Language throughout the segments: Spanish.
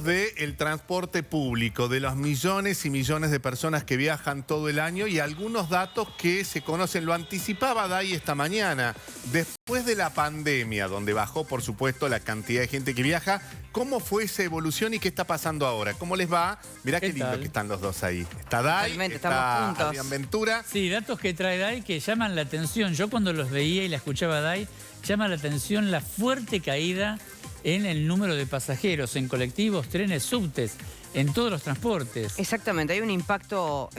del transporte público, de los millones y millones de personas que viajan todo el año y algunos datos que se conocen. Lo anticipaba Day esta mañana. Después de la pandemia, donde bajó, por supuesto, la cantidad de gente que viaja, ¿cómo fue esa evolución y qué está pasando ahora? ¿Cómo les va? Mirá qué lindo que están los dos ahí. Está Day, está Adrián Ventura. Sí, datos que trae Day que llaman la atención. Yo cuando los veía y la escuchaba Day, llama la atención la fuerte caída en el número de pasajeros, en colectivos, trenes, subtes, en todos los transportes. Exactamente, hay un impacto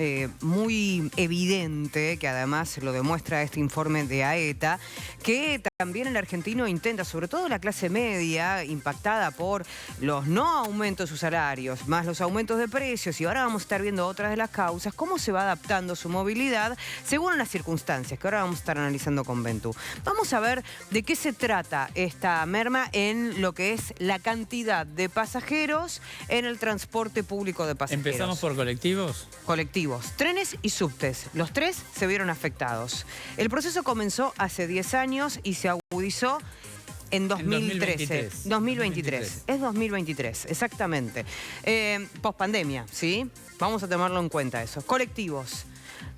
muy evidente, que además lo demuestra este informe de AETA, que también el argentino intenta, sobre todo la clase media, impactada por los no aumentos de sus salarios, más los aumentos de precios, y ahora vamos a estar viendo otras de las causas, cómo se va adaptando su movilidad según las circunstancias, que ahora vamos a estar analizando con Ventu. Vamos a ver de qué se trata esta merma en lo que es la cantidad de pasajeros en el transporte público de pasajeros. ¿Empezamos por colectivos? Colectivos, trenes y subtes. Los tres se vieron afectados. El proceso comenzó hace 10 años y se agudizó en 2013. 2023. Es 2023, exactamente. Pospandemia, ¿sí? Vamos a tomarlo en cuenta eso. Colectivos.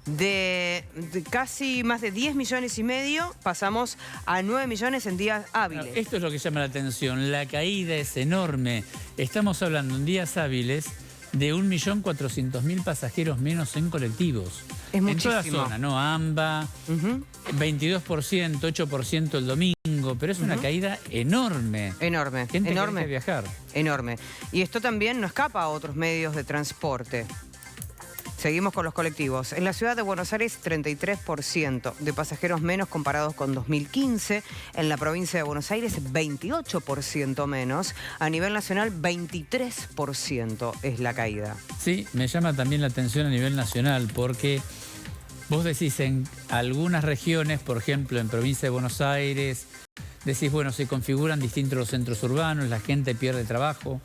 De casi más de 10 millones y medio pasamos a 9 millones en días hábiles. Esto es lo que llama la atención. La caída es enorme. Estamos hablando en días hábiles de 1.400.000 pasajeros menos en colectivos. Es muchísimo. En toda la zona, ¿no? AMBA, 22%, 8% el domingo, pero es una caída enorme. Enorme, Gente enorme. que deja de viajar. Enorme. Y esto también no escapa a otros medios de transporte. Seguimos con los colectivos. En la ciudad de Buenos Aires, 33% de pasajeros menos comparados con 2015. En la provincia de Buenos Aires, 28% menos. A nivel nacional, 23% es la caída. Sí, me llama también la atención a nivel nacional porque vos decís en algunas regiones, por ejemplo en provincia de Buenos Aires, decís, bueno, se configuran distintos los centros urbanos, la gente pierde trabajo.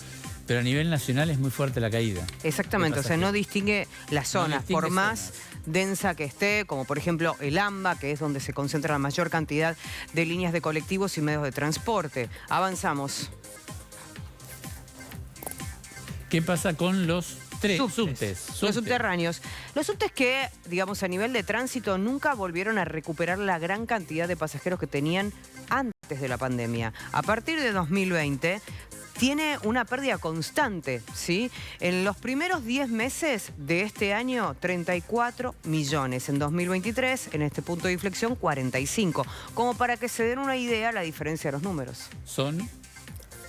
Pero a nivel nacional es muy fuerte la caída. Exactamente, o sea, no distingue las zonas, por más densa que esté, como por ejemplo el AMBA, que es donde se concentra la mayor cantidad de líneas de colectivos y medios de transporte. Avanzamos. ¿Qué pasa con los subtes? Los subterráneos. Los subtes que, digamos, a nivel de tránsito nunca volvieron a recuperar la gran cantidad de pasajeros que tenían antes de la pandemia. A partir de 2020... tiene una pérdida constante, ¿sí? En los primeros 10 meses de este año, 34 millones. En 2023, en este punto de inflexión, 45. Como para que se den una idea la diferencia de los números. Son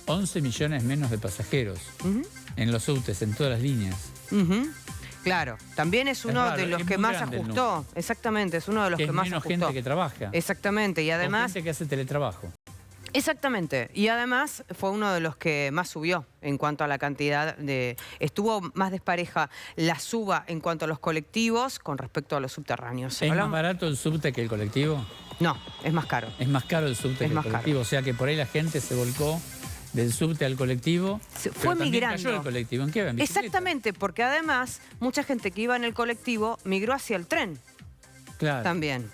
11 millones menos de pasajeros en los subtes, en todas las líneas. Claro, también es uno de los que más ajustó. Exactamente, es uno de los que más ajustó. Es menos gente que trabaja. Exactamente, y además... O gente que hace teletrabajo. Exactamente, y además fue uno de los que más subió en cuanto a la cantidad de... Estuvo más despareja la suba en cuanto a los colectivos con respecto a los subterráneos. ¿Es más barato el subte que el colectivo? No, es más caro. Es más caro el subte que el colectivo, o sea que por ahí la gente se volcó del subte al colectivo. Fue migrando. Cayó el colectivo. ¿En qué va? ¿En bicicleta? Exactamente, porque además mucha gente que iba en el colectivo migró hacia el tren. Claro. También.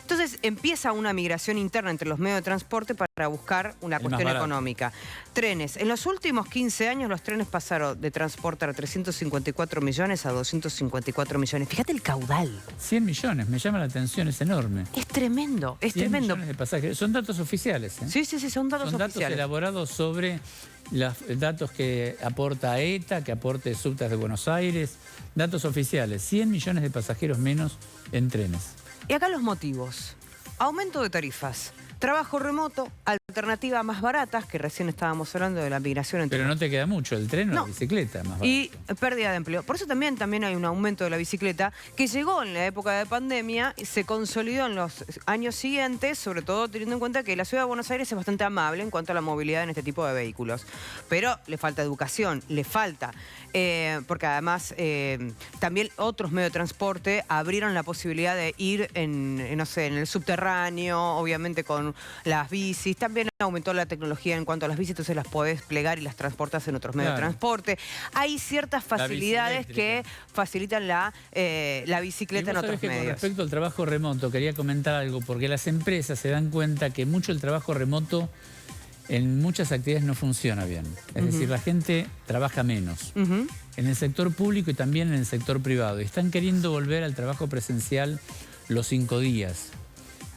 Entonces empieza una migración interna entre los medios de transporte para buscar una cuestión económica. Trenes. En los últimos 15 años los trenes pasaron de transportar 354 millones a 254 millones. Fíjate el caudal. 100 millones, me llama la atención, es enorme. Es tremendo, es 100 tremendo. millones de pasajeros. Son datos oficiales, ¿eh? Sí, son datos oficiales. Son datos elaborados sobre los datos que aporta ETA, que aporte Subtes de Buenos Aires. Datos oficiales, 100 millones de pasajeros menos en trenes. Y acá los motivos. Aumento de tarifas, trabajo remoto, alternativas más baratas, que recién estábamos hablando de la migración entre... Pero no te queda mucho, el tren o la bicicleta más barata. Y pérdida de empleo. Por eso también hay un aumento de la bicicleta que llegó en la época de pandemia y se consolidó en los años siguientes, sobre todo teniendo en cuenta que la ciudad de Buenos Aires es bastante amable en cuanto a la movilidad en este tipo de vehículos. Pero le falta educación, le falta... porque además también otros medios de transporte abrieron la posibilidad de ir no sé, en el subterráneo, obviamente con las bicis. También aumentó la tecnología en cuanto a las bicis, entonces las podés plegar y las transportas en otros medios de transporte. Hay ciertas facilidades que facilitan la bicicleta en otros medios. Con respecto al trabajo remoto, quería comentar algo, porque las empresas se dan cuenta que mucho el trabajo remoto en muchas actividades no funciona bien. Es decir, la gente trabaja menos. En el sector público y también en el sector privado. Y están queriendo volver al trabajo presencial los 5 días.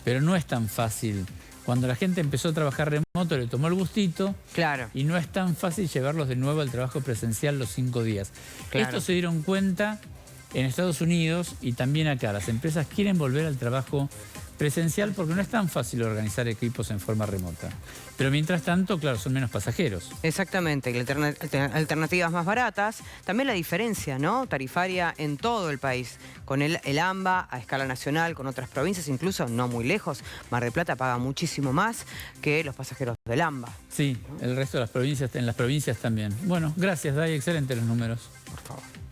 Pero no es tan fácil. Cuando la gente empezó a trabajar remoto, le tomó el gustito. Claro. Y no es tan fácil llevarlos de nuevo al trabajo presencial los 5 días. Claro. Esto se dieron cuenta en Estados Unidos y también acá. Las empresas quieren volver al trabajo presencial porque no es tan fácil organizar equipos en forma remota. Pero mientras tanto, claro, son menos pasajeros. Exactamente, y alternativas más baratas. También la diferencia, ¿no?, tarifaria en todo el país. Con el AMBA a escala nacional, con otras provincias, incluso no muy lejos. Mar del Plata paga muchísimo más que los pasajeros del AMBA. Sí, el resto de las provincias, en las provincias también. Bueno, gracias, Day, excelentes los números. Por favor.